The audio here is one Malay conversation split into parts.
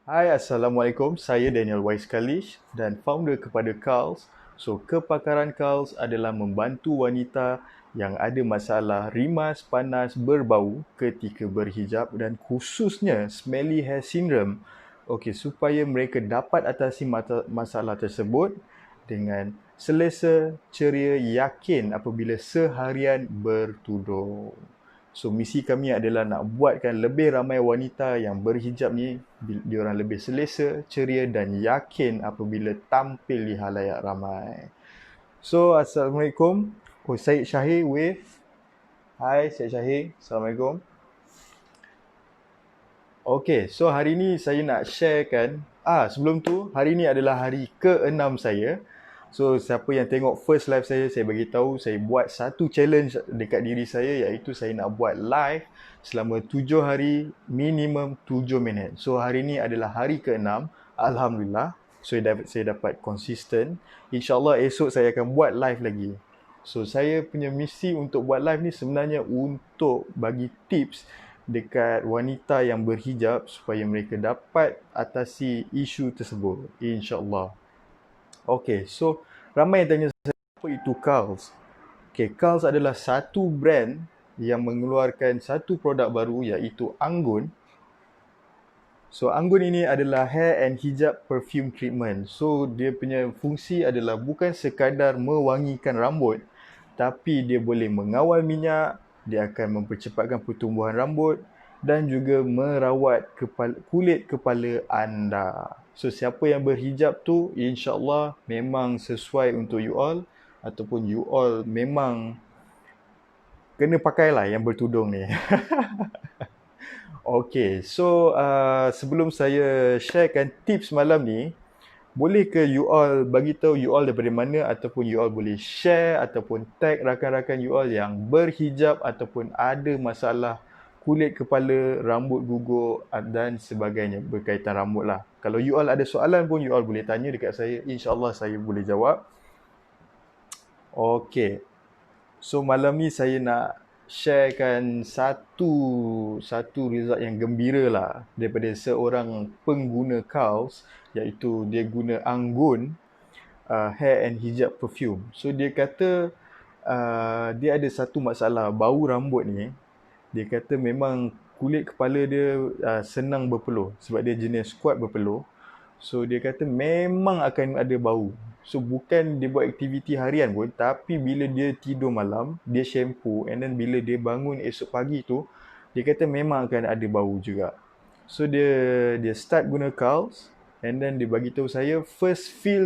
Hai, Assalamualaikum. Saya Daniel Wais Kalish dan founder kepada Karls. So, kepakaran Karls adalah membantu wanita yang ada masalah rimas, panas, berbau ketika berhijab dan khususnya smelly hair syndrome. Okey, supaya mereka dapat atasi masalah tersebut dengan selesa, ceria, yakin apabila seharian bertudung. So misi kami adalah nak buatkan lebih ramai wanita yang berhijab ni diorang lebih selesa, ceria dan yakin apabila tampil di halayak ramai. So Assalamualaikum. Syed Syahir with Hai Syed Syahir. Assalamualaikum. Okay, so hari ni saya nak sharekan sebelum tu hari ni adalah hari ke-6 saya. So siapa yang tengok first live saya bagi tahu saya buat satu challenge dekat diri saya, iaitu saya nak buat live selama 7 hari minimum 7 minit. So hari ni adalah hari ke-6. Alhamdulillah. So saya dapat konsisten. InsyaAllah esok saya akan buat live lagi. So saya punya misi untuk buat live ni sebenarnya untuk bagi tips dekat wanita yang berhijab supaya mereka dapat atasi isu tersebut, insyaAllah. Okay, so ramai yang tanya saya, apa itu Karls? Okay, Karls adalah satu brand yang mengeluarkan satu produk baru, iaitu Anggun. So Anggun ini adalah hair and hijab perfume treatment. So dia punya fungsi adalah bukan sekadar mewangikan rambut, tapi dia boleh mengawal minyak, dia akan mempercepatkan pertumbuhan rambut dan juga merawat kulit kepala anda. So siapa yang berhijab tu insya-Allah memang sesuai untuk you all, ataupun you all memang kena pakailah yang bertudung ni. Okay, so sebelum saya sharekan tips malam ni, boleh ke you all bagi tahu you all daripada mana, ataupun you all boleh share ataupun tag rakan-rakan you all yang berhijab ataupun ada masalah kulit kepala, rambut gugur dan sebagainya berkaitan rambut lah. Kalau you all ada soalan pun you all boleh tanya dekat saya, insya-Allah saya boleh jawab. Okay, so malam ni saya nak sharekan satu result yang gembira lah daripada seorang pengguna Karls, iaitu dia guna Anggun hair and hijab perfume. So dia kata dia ada satu masalah bau rambut ni. Dia kata memang kulit kepala dia senang berpeluh sebab dia jenis kuat berpeluh. So dia kata memang akan ada bau. So bukan dia buat aktiviti harian pun, tapi bila dia tidur malam, dia shampoo, and then bila dia bangun esok pagi tu, dia kata memang akan ada bau juga. So dia start guna Karls, and then dia bagi tahu saya first feel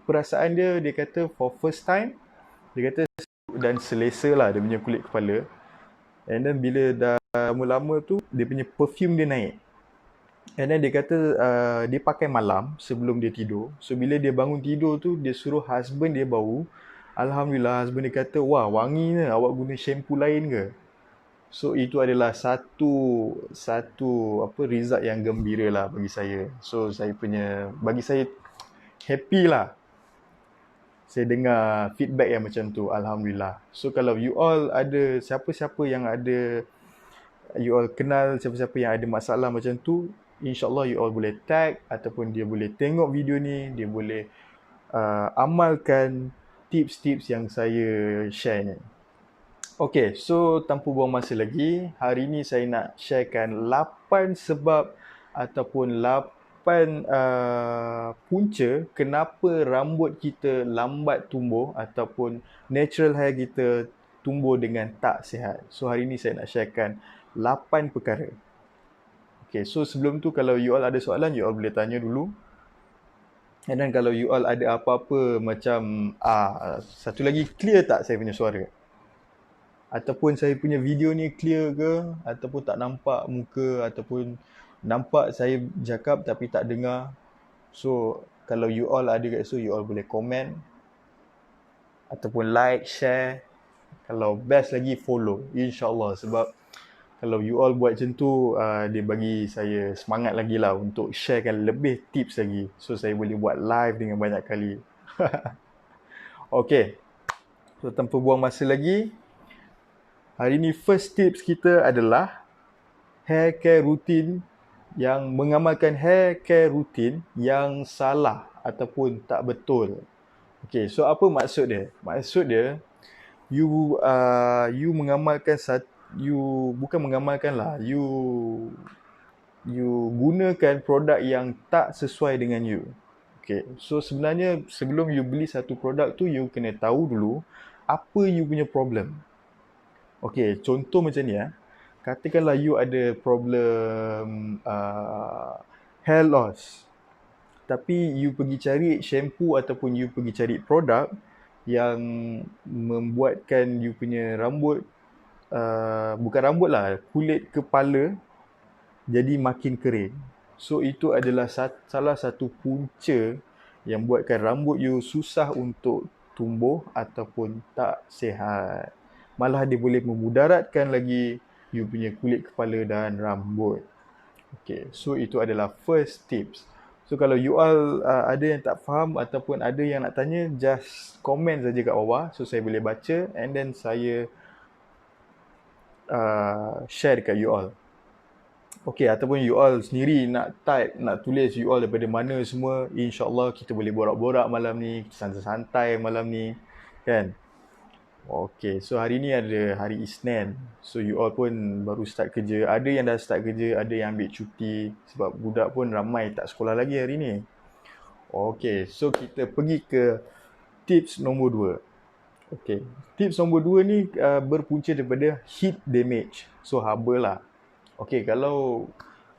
perasaan dia kata for first time, dia kata dan selesa lah dia punya kulit kepala. And then bila dah lama-lama tu, dia punya perfume dia naik. And then dia kata dia pakai malam sebelum dia tidur. So bila dia bangun tidur tu, dia suruh husband dia bau. Alhamdulillah, husband dia kata, wah wangi ni, awak guna shampoo lain ke? So itu adalah satu result yang gembira lah bagi saya. So bagi saya happy lah saya dengar feedback yang macam tu. Alhamdulillah. So kalau you all ada siapa-siapa yang ada, you all kenal siapa-siapa yang ada masalah macam tu, InsyaAllah you all boleh tag ataupun dia boleh tengok video ni, dia boleh amalkan tips-tips yang saya share ni. Okay, so tanpa buang masa lagi, hari ni saya nak sharekan 8 sebab ataupun 8 punca kenapa rambut kita lambat tumbuh ataupun natural hair kita tumbuh dengan tak sihat. So hari ni saya nak sharekan 8 perkara. Okay, so sebelum tu kalau you all ada soalan, you all boleh tanya dulu. And then kalau you all ada apa-apa macam satu lagi, clear tak saya punya suara? Ataupun saya punya video ni clear ke? Ataupun tak nampak muka, ataupun nampak saya cakap tapi tak dengar. So kalau you all ada kat situ, you all boleh komen ataupun like, share. Kalau best lagi follow, insyaAllah. Sebab kalau you all buat macam tu, dia bagi saya semangat lagi lah untuk sharekan lebih tips lagi. So saya boleh buat live dengan banyak kali. Okay, so tanpa buang masa lagi, hari ni first tips kita adalah hair care routine yang mengamalkan hair care routine yang salah ataupun tak betul. Okay, so apa maksud dia? Maksud dia, you mengamalkan you bukan mengamalkan lah, you gunakan produk yang tak sesuai dengan you. Okay, so sebenarnya sebelum you beli satu produk tu, you kena tahu dulu apa you punya problem. Okay, contoh macam ni katakanlah you ada problem hair loss, tapi you pergi cari shampoo ataupun you pergi cari produk yang membuatkan you punya rambut, bukan rambut lah, kulit kepala jadi makin kering. So itu adalah salah satu punca yang buatkan rambut you susah untuk tumbuh ataupun tak sihat. Malah dia boleh memudaratkan lagi you punya kulit kepala dan rambut. Okay, so itu adalah first tips. So kalau you all ada yang tak faham ataupun ada yang nak tanya, just komen saja kat bawah, so saya boleh baca and then saya share dekat you all. Okay, ataupun you all sendiri nak type, nak tulis you all daripada mana semua, insyaAllah kita boleh borak-borak malam ni, kita santai-santai malam ni, kan? Okay, so hari ni ada hari Isnin. So you all pun baru start kerja. Ada yang dah start kerja, ada yang ambil cuti. Sebab budak pun ramai tak sekolah lagi hari ni. Okay, so kita pergi ke tips nombor 2. Okay, tips nombor 2 ni berpunca daripada heat damage. So haba lah. Okay, kalau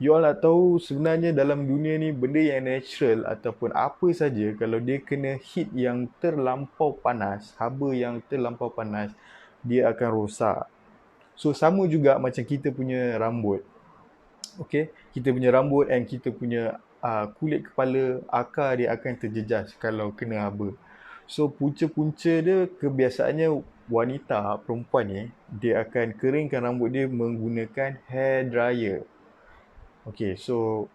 you all nak tahu sebenarnya dalam dunia ni benda yang natural ataupun apa saja, kalau dia kena heat yang terlampau panas, haba yang terlampau panas, dia akan rosak. So sama juga macam kita punya rambut. Okay, kita punya rambut and kita punya kulit kepala, akar dia akan terjejas kalau kena haba. So punca-punca dia kebiasaannya wanita, perempuan ni, dia akan keringkan rambut dia menggunakan hair dryer. Okay, so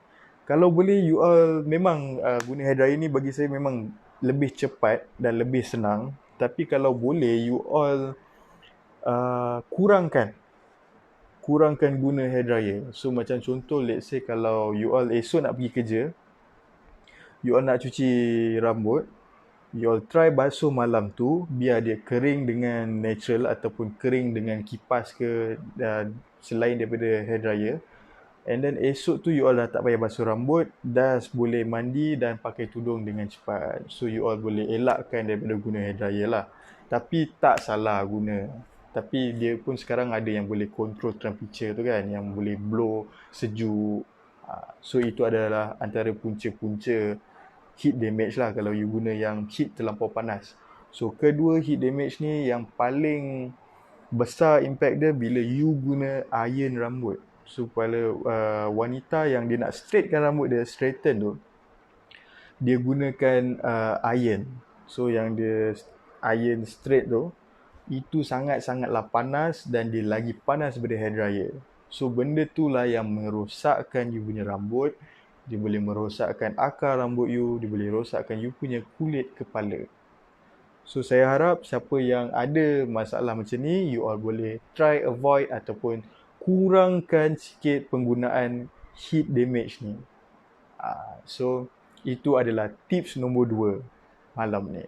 kalau boleh you all memang guna hair dryer ni bagi saya memang lebih cepat dan lebih senang. Tapi kalau boleh you all kurangkan guna hair dryer. So macam contoh, let's say kalau you all esok nak pergi kerja, you all nak cuci rambut, you all try basuh malam tu biar dia kering dengan natural ataupun kering dengan kipas ke selain daripada hair dryer. And then esok tu you all dah tak payah basuh rambut, dah boleh mandi dan pakai tudung dengan cepat. So you all boleh elakkan daripada guna hair dryer lah. Tapi tak salah guna. Tapi dia pun sekarang ada yang boleh control temperature tu kan, yang boleh blow sejuk. So itu adalah antara punca-punca heat damage lah kalau you guna yang heat terlampau panas. So kedua heat damage ni yang paling besar impact dia bila you guna iron rambut. So pada wanita yang dia nak straightkan rambut dia, straighten tu, dia gunakan iron. So yang dia iron straight tu, itu sangat-sangatlah panas dan dia lagi panas daripada hair dryer. So benda tu lah yang merosakkan you punya rambut. Dia boleh merosakkan akar rambut you, dia boleh rosakkan you punya kulit kepala. So saya harap siapa yang ada masalah macam ni, you all boleh try avoid ataupun kurangkan sikit penggunaan heat damage ni. So itu adalah tips nombor 2 malam ni.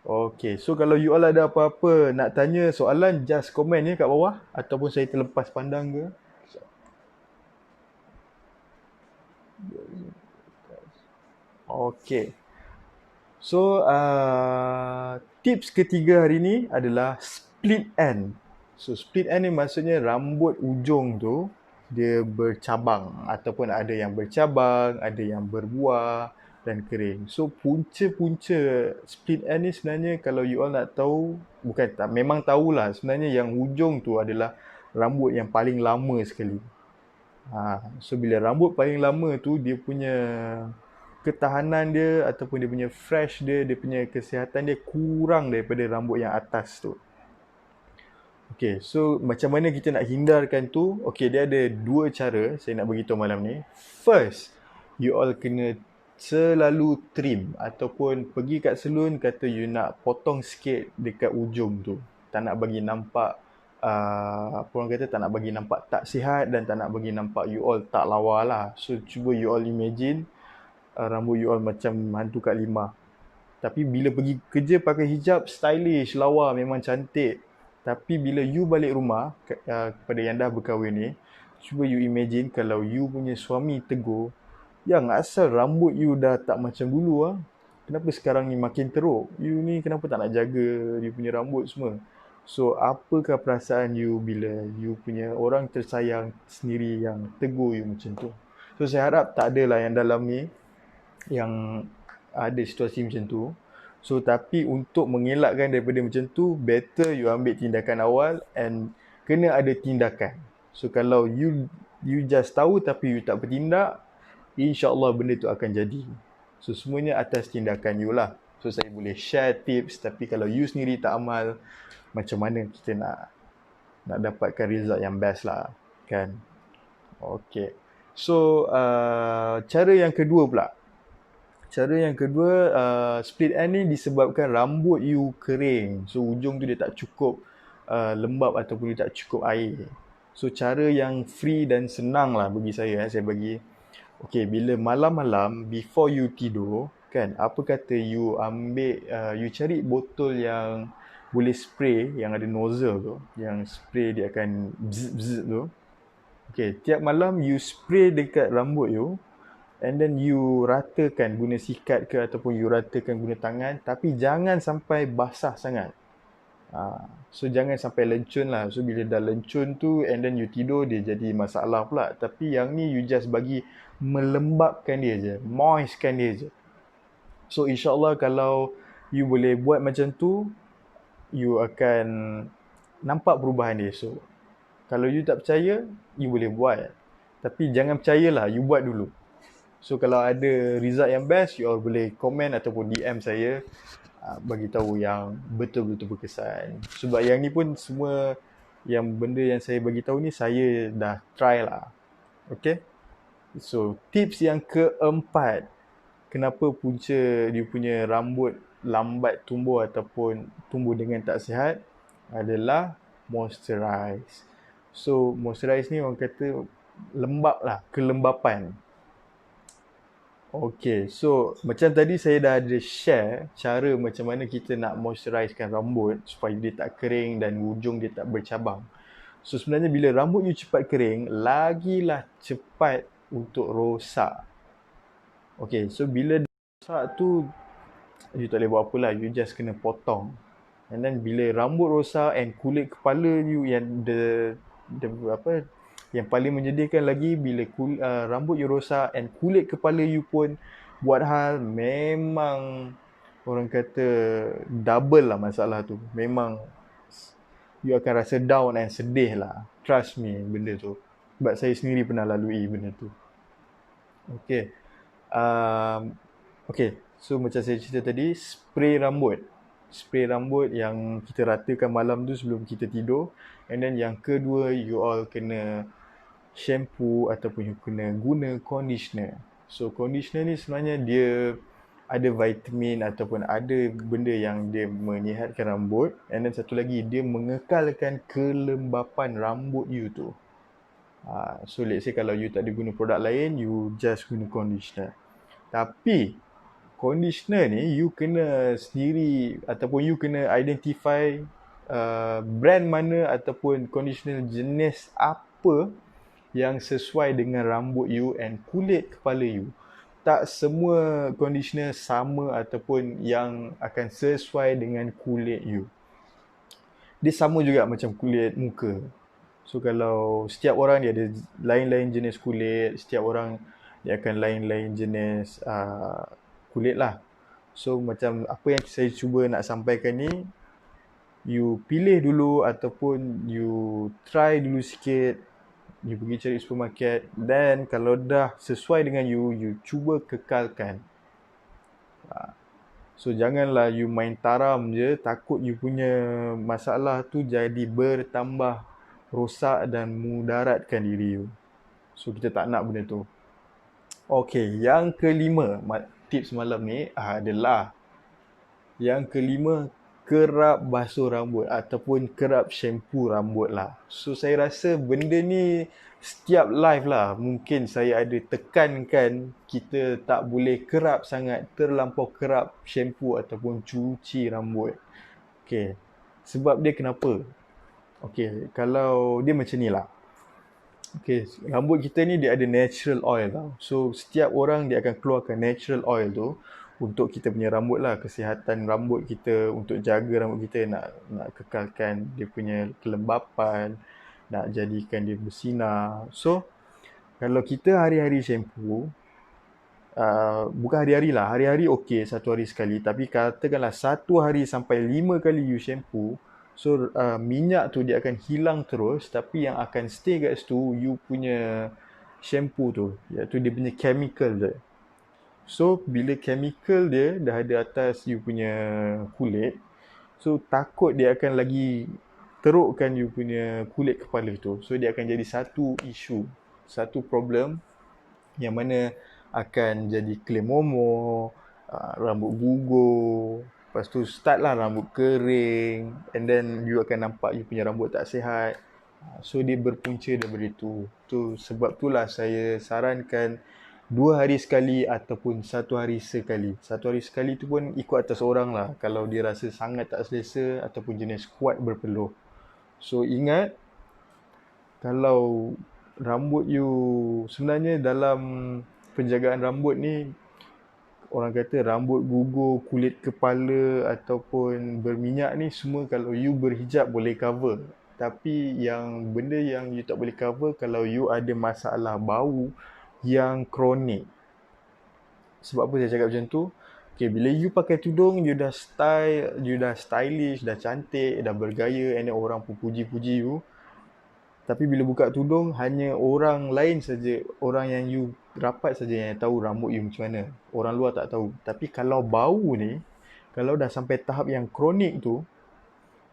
Okay, so kalau you all ada apa-apa nak tanya soalan, just komen je kat bawah ataupun saya terlepas pandang ke. Okay. So tips ketiga hari ni adalah split end. So split end ni maksudnya rambut ujung tu dia bercabang ataupun ada yang bercabang, ada yang berbuah dan kering. So punca-punca split end ni sebenarnya kalau you all nak tahu, bukan tak, memang tahulah sebenarnya yang ujung tu adalah rambut yang paling lama sekali. So bila rambut paling lama tu, dia punya ketahanan dia ataupun dia punya fresh dia punya kesihatan dia kurang daripada rambut yang atas tu. Okay, so macam mana kita nak hindarkan tu? Okay, dia ada 2 cara saya nak beritahu malam ni. First, you all kena selalu trim ataupun pergi kat salon, kata you nak potong sikit dekat ujung tu. Tak nak bagi nampak apa orang kata, tak nak bagi nampak tak sihat dan tak nak bagi nampak you all tak lawa lah. So cuba you all imagine rambut you all macam hantu Kak Limah. Tapi bila pergi kerja pakai hijab, stylish, lawa, memang cantik. Tapi bila you balik rumah, kepada yang dah berkahwin ni, cuba you imagine kalau you punya suami tegur, yang asal rambut you dah tak macam dulu ah. Kenapa sekarang ni makin teruk? You ni kenapa tak nak jaga you punya rambut semua? So, apakah perasaan you bila you punya orang tersayang sendiri yang tegur you macam tu? So, saya harap tak adalah yang dalam ni yang ada situasi macam tu. So, tapi untuk mengelakkan daripada macam tu, better you ambil tindakan awal and kena ada tindakan. So, kalau you just tahu tapi you tak bertindak, InsyaAllah benda tu akan jadi. So, semuanya atas tindakan you lah. So, saya boleh share tips, tapi kalau you sendiri tak amal, macam mana kita nak dapatkan result yang best lah, kan? Okay. So, cara yang kedua pula. Cara yang kedua, split end ni disebabkan rambut you kering. So, ujung tu dia tak cukup lembab ataupun dia tak cukup air. So, cara yang free dan senang lah bagi saya bagi. Okay, bila malam-malam before you tidur, kan, apa kata you ambil, you cari botol yang boleh spray, yang ada nozzle tu, yang spray dia akan bzz tu. Okay, tiap malam you spray dekat rambut you, and then you ratakan guna sikat ke ataupun you ratakan guna tangan, tapi jangan sampai basah sangat. So jangan sampai lencun lah. So bila dah lencun tu and then you tidur, dia jadi masalah pula. Tapi yang ni you just bagi melembabkan dia je, moistkan dia je. So insyaAllah kalau you boleh buat macam tu, you akan nampak perubahan dia. So kalau you tak percaya, you boleh buat. Tapi jangan percayalah, you buat dulu. So kalau ada result yang best, you all boleh komen ataupun DM saya, bagi tahu yang betul-betul berkesan. Sebab yang ni pun semua yang benda yang saya bagi tahu ni saya dah try lah. Okay? So tips yang keempat, kenapa punca dia punya rambut lambat tumbuh ataupun tumbuh dengan tak sihat adalah moisturize. So moisturize ni orang kata lembab lah, kelembapan. Okay, so macam tadi saya dah ada share cara macam mana kita nak moisturizekan rambut supaya dia tak kering dan ujung dia tak bercabang. So sebenarnya bila rambut you cepat kering, lagilah cepat untuk rosak. Okay, so bila rosak tu, you tak boleh buat apa lah, you just kena potong. And then bila rambut rosak and kulit kepala you yang yang paling menyedihkan lagi, bila rambut you rosak and kulit kepala you pun buat hal, memang orang kata double lah masalah tu. Memang you akan rasa down and sedih lah. Trust me benda tu. Sebab saya sendiri pernah lalui benda tu. Okay. Okay. So macam saya cerita tadi, spray rambut. Spray rambut yang kita ratakan malam tu sebelum kita tidur. And then yang kedua, you all kena shampoo ataupun you kena guna conditioner. So conditioner ni sebenarnya dia ada vitamin ataupun ada benda yang dia menyihatkan rambut. And then satu lagi, dia mengekalkan kelembapan rambut you tu. So let's say kalau you tak ada guna produk lain, you just guna conditioner. Tapi conditioner ni you kena sendiri ataupun you kena identify brand mana ataupun conditioner jenis apa yang sesuai dengan rambut you and kulit kepala you. Tak semua conditioner sama ataupun yang akan sesuai dengan kulit you. Dia sama juga macam kulit muka. So kalau setiap orang dia ada lain-lain jenis kulit, setiap orang dia akan lain-lain jenis kulit lah. So macam apa yang saya cuba nak sampaikan ni, you pilih dulu ataupun you try dulu sikit. You pergi cari supermarket, then kalau dah sesuai dengan you cuba kekalkan. So janganlah you main taram je, takut you punya masalah tu jadi bertambah rosak dan mudaratkan diri you. So kita tak nak benda tu. Okay, yang kelima tips malam ni adalah, yang kelima, kerap basuh rambut ataupun kerap shampoo rambut lah. So saya rasa benda ni setiap live lah mungkin saya ada tekankan kita tak boleh kerap sangat, terlampau kerap shampoo ataupun cuci rambut. Okay, sebab dia kenapa? Okay, kalau dia macam ni lah. Okay, rambut kita ni dia ada natural oil tau. So setiap orang dia akan keluarkan natural oil tu untuk kita punya rambut lah, kesihatan rambut kita, untuk jaga rambut kita, nak kekalkan dia punya kelembapan, nak jadikan dia bersinar. So kalau kita hari-hari shampoo, bukan hari-hari lah, hari-hari okey, satu hari sekali, tapi katakanlah satu hari sampai 5 kali you shampoo, so minyak tu dia akan hilang terus, tapi yang akan stay kat situ you punya shampoo tu, iaitu dia punya chemical je. So bila chemical dia dah ada atas you punya kulit, so takut dia akan lagi terukkan you punya kulit kepala tu. So dia akan jadi satu isu, satu problem yang mana akan jadi klemomo, rambut gugur, lepas tu start lah rambut kering, and then you akan nampak you punya rambut tak sihat. So dia berpunca daripada itu. Tu sebab itulah saya sarankan 2 hari sekali ataupun 1 hari sekali. 1 hari sekali tu pun ikut atas orang lah. Kalau dia rasa sangat tak selesa ataupun jenis kuat berpeluh. So ingat, kalau rambut you, sebenarnya dalam penjagaan rambut ni, orang kata rambut gugur, kulit kepala ataupun berminyak ni semua kalau you berhijab boleh cover. Tapi yang benda yang you tak boleh cover kalau you ada masalah bau yang kronik. Sebab apa saya cakap macam tu? Okay, bila you pakai tudung, you dah style, you dah stylish, dah cantik, dah bergaya, and then orang pun puji-puji you. Tapi bila buka tudung, hanya orang lain saja, orang yang you rapat saja yang tahu rambut you macam mana. Orang luar tak tahu. Tapi kalau bau ni, kalau dah sampai tahap yang kronik tu,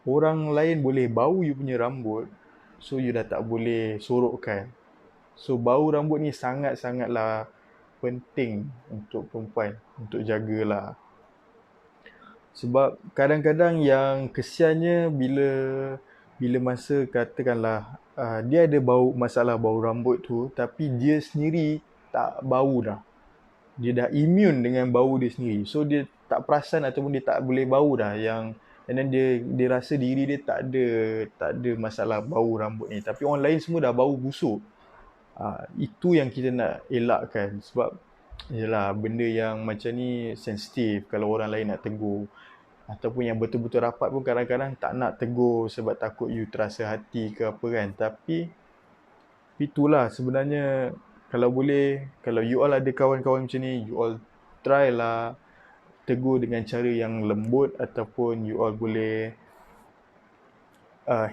orang lain boleh bau you punya rambut, so you dah tak boleh sorokkan. So bau rambut ni sangat-sangatlah penting untuk perempuan, untuk jagalah. Sebab kadang-kadang yang kesiannya bila masa katakanlah dia ada masalah bau rambut tu, tapi dia sendiri tak bau dah. Dia dah immune dengan bau dia sendiri. So dia tak perasan ataupun dia tak boleh bau dah, and then dia rasa diri dia tak ada masalah bau rambut ni. Tapi orang lain semua dah bau busuk. Itu yang kita nak elakkan. Sebab yalah, benda yang macam ni sensitif kalau orang lain nak tegur. Ataupun yang betul-betul rapat pun kadang-kadang tak nak tegur sebab takut you terasa hati ke apa kan. Tapi itulah sebenarnya, kalau boleh, kalau you all ada kawan-kawan macam ni, you all try lah tegur dengan cara yang lembut, ataupun you all boleh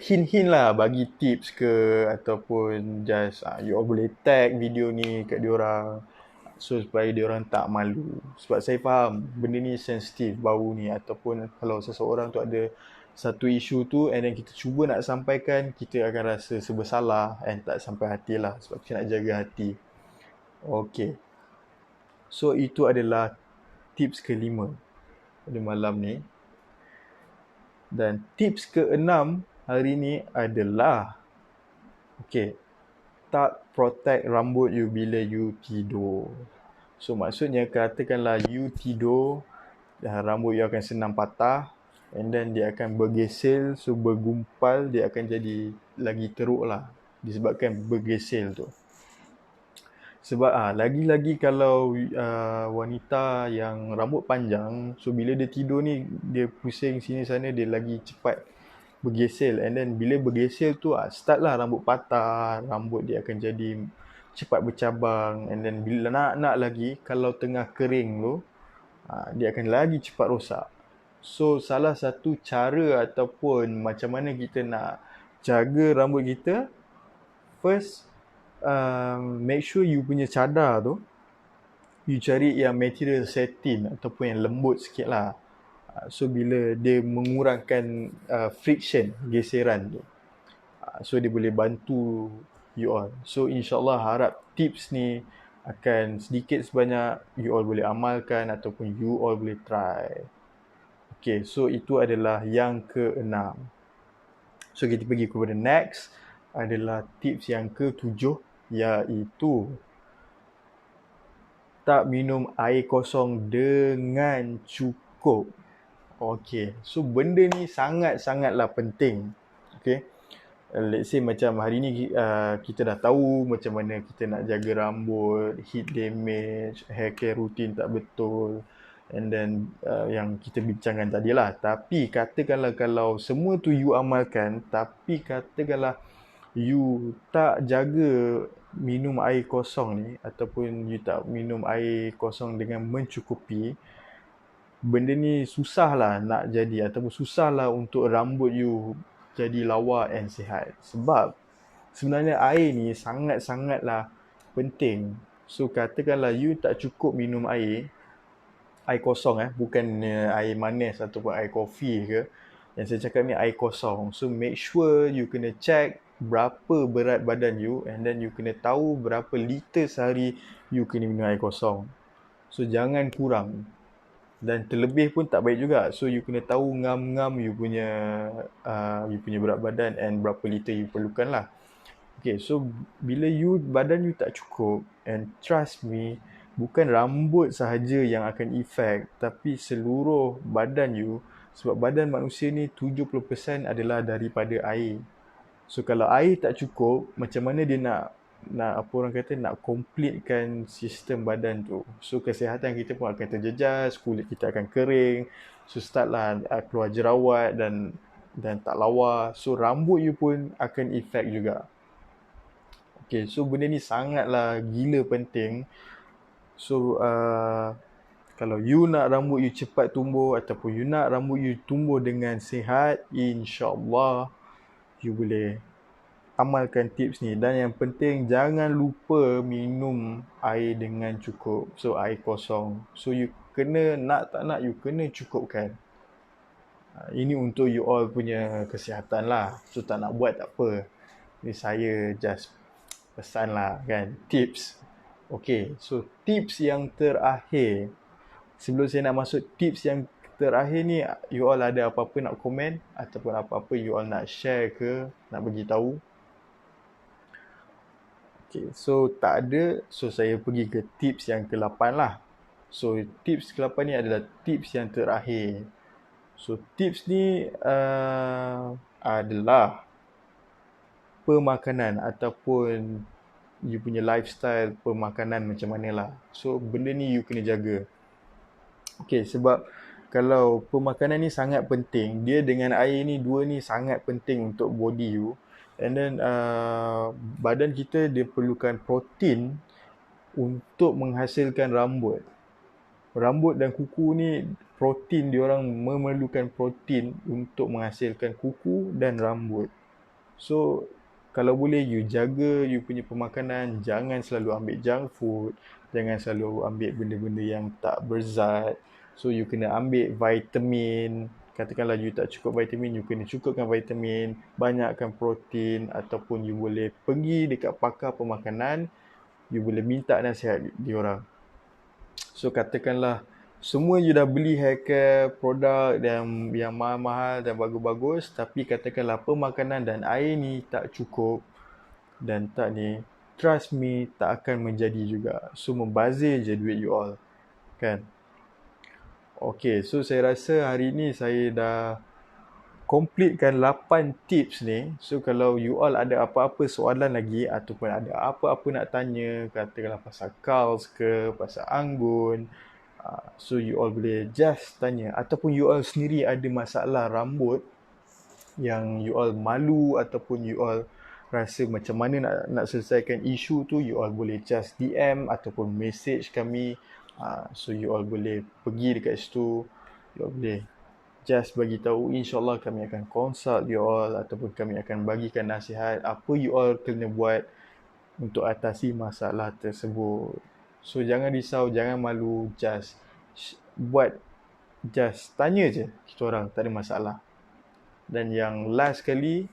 hint-hint lah, bagi tips ke, ataupun just you all boleh tag video ni kat diorang, so supaya diorang tak malu. Sebab saya faham benda ni sensitif, bau ni, ataupun kalau seseorang tu ada satu isu tu and then kita cuba nak sampaikan, kita akan rasa bersalah and tak sampai hati lah, sebab kita nak jaga hati. Okay, so itu adalah tips ke-5 pada malam ni. Dan tips ke-6 hari ni adalah, okay, tak protect rambut you bila you tidur. So maksudnya katakanlah you tidur, rambut you akan senang patah, and then dia akan bergesel, so bergumpal, dia akan jadi lagi teruk lah disebabkan bergesel tu. Sebab lagi-lagi kalau wanita yang rambut panjang, so bila dia tidur ni, dia pusing sini sana, dia lagi cepat bergesel. And then bila bergesel tu, start lah rambut patah, rambut dia akan jadi cepat bercabang. And then bila nak lagi, kalau tengah kering tu, dia akan lagi cepat rosak. So salah satu cara ataupun macam mana kita nak jaga rambut kita, first, make sure you punya cadar tu, you cari yang material satin ataupun yang lembut sikit lah. So bila dia mengurangkan friction, geseran tu, so dia boleh bantu you all. So insyaAllah harap tips ni akan sedikit sebanyak you all boleh amalkan ataupun you all boleh try. Okay, so itu adalah yang keenam. So kita pergi kepada next, adalah tips yang ketujuh, iaitu tak minum air kosong dengan cukup. Okay, so benda ni sangat-sangatlah penting. Okay, let's say macam hari ni kita dah tahu macam mana kita nak jaga rambut, heat damage, hair care routine tak betul, and then yang kita bincangkan tadi lah. Tapi katakanlah kalau semua tu you amalkan, tapi katakanlah you tak jaga minum air kosong ni, ataupun you tak minum air kosong dengan mencukupi, benda ni susah lah nak jadi, ataupun susah lah untuk rambut you jadi lawa and sihat. Sebab sebenarnya air ni sangat-sangatlah penting. So katakanlah you tak cukup minum air kosong, bukan air manis ataupun air kopi ke. Yang saya cakap ni air kosong. So make sure you kena check berapa berat badan you, and then you kena tahu berapa liter sehari you kena minum air kosong. So jangan kurang, dan terlebih pun tak baik juga. So you kena tahu ngam-ngam you punya berat badan and berapa liter you perlukan lah. Okay, so bila badan you tak cukup, and trust me, bukan rambut sahaja yang akan efek, tapi seluruh badan you. Sebab badan manusia ni 70% adalah daripada air. So kalau air tak cukup, macam mana dia nak apa orang kata, nak completekan sistem badan tu. So kesihatan kita pun akan terjejas, kulit kita akan kering, so startlah keluar jerawat dan tak lawa. So rambut you pun akan efek juga. Okay, so benda ni sangatlah gila penting. So kalau you nak rambut you cepat tumbuh, ataupun you nak rambut you tumbuh dengan sihat, insyaAllah you boleh amalkan tips ni. Dan yang penting, jangan lupa minum air dengan cukup. So air kosong. So you kena, nak tak nak, you kena cukupkan. Ini untuk you all punya kesihatan lah. So tak nak buat tak apa. Ni saya just pesan lah kan, tips. Okay, so tips yang terakhir. Sebelum saya nak masuk tips yang terakhir ni, you all ada apa-apa nak komen, ataupun apa-apa you all nak share ke, nak bagi tahu? Okay, so tak ada. So saya pergi ke tips yang ke-8 lah. So tips ke-8 ni adalah tips yang terakhir. So tips ni adalah pemakanan, ataupun you punya lifestyle pemakanan macam mana lah. So benda ni you kena jaga. Okay, sebab kalau pemakanan ni sangat penting, dia dengan air ni, dua ni sangat penting untuk body you. And then badan kita dia perlukan protein untuk menghasilkan rambut. Rambut dan kuku ni protein, diorang memerlukan protein untuk menghasilkan kuku dan rambut. So kalau boleh you jaga you punya pemakanan, jangan selalu ambil junk food, jangan selalu ambil benda-benda yang tak berzat. So you kena ambil vitamin. Katakanlah you tak cukup vitamin, you kena cukupkan vitamin, banyakkan protein, ataupun you boleh pergi dekat pakar pemakanan, you boleh minta nasihat diorang. So katakanlah semua you dah beli hair care produk yang mahal-mahal dan bagus-bagus, tapi katakanlah pemakanan dan air ni tak cukup dan tak ni, trust me, tak akan menjadi juga. So membazir je duit you all, kan? Okay, so saya rasa hari ni saya dah completekan 8 tips ni. So kalau you all ada apa-apa soalan lagi, ataupun ada apa-apa nak tanya, katakanlah pasal curls ke, pasal anggun, so you all boleh just tanya. Ataupun you all sendiri ada masalah rambut yang you all malu, ataupun you all rasa macam mana nak selesaikan isu tu, you all boleh just DM ataupun message kami. So you all boleh pergi dekat situ, you all boleh just bagi tahu. InsyaAllah kami akan consult you all, ataupun kami akan bagikan nasihat apa you all kena buat untuk atasi masalah tersebut. So jangan risau, jangan malu, just tanya je kita orang, tak ada masalah. Dan yang last kali,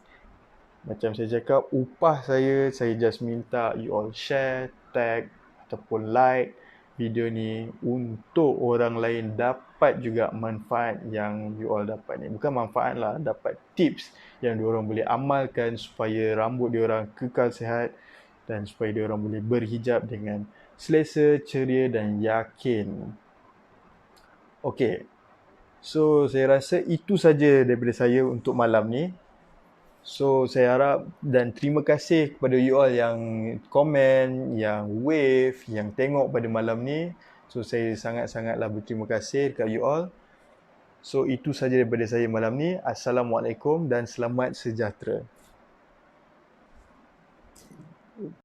macam saya cakap, upah saya just minta you all share, tag ataupun like video ni untuk orang lain dapat juga manfaat yang you all dapat ni. Bukan manfaat lah, dapat tips yang diorang boleh amalkan supaya rambut diorang kekal sihat dan supaya diorang boleh berhijab dengan selesa, ceria dan yakin. Okey. So, saya rasa itu saja daripada saya untuk malam ni. So, saya harap dan terima kasih kepada you all yang komen, yang wave, yang tengok pada malam ni. So, saya sangat-sangatlah berterima kasih dekat you all. So, itu saja daripada saya malam ni. Assalamualaikum dan selamat sejahtera.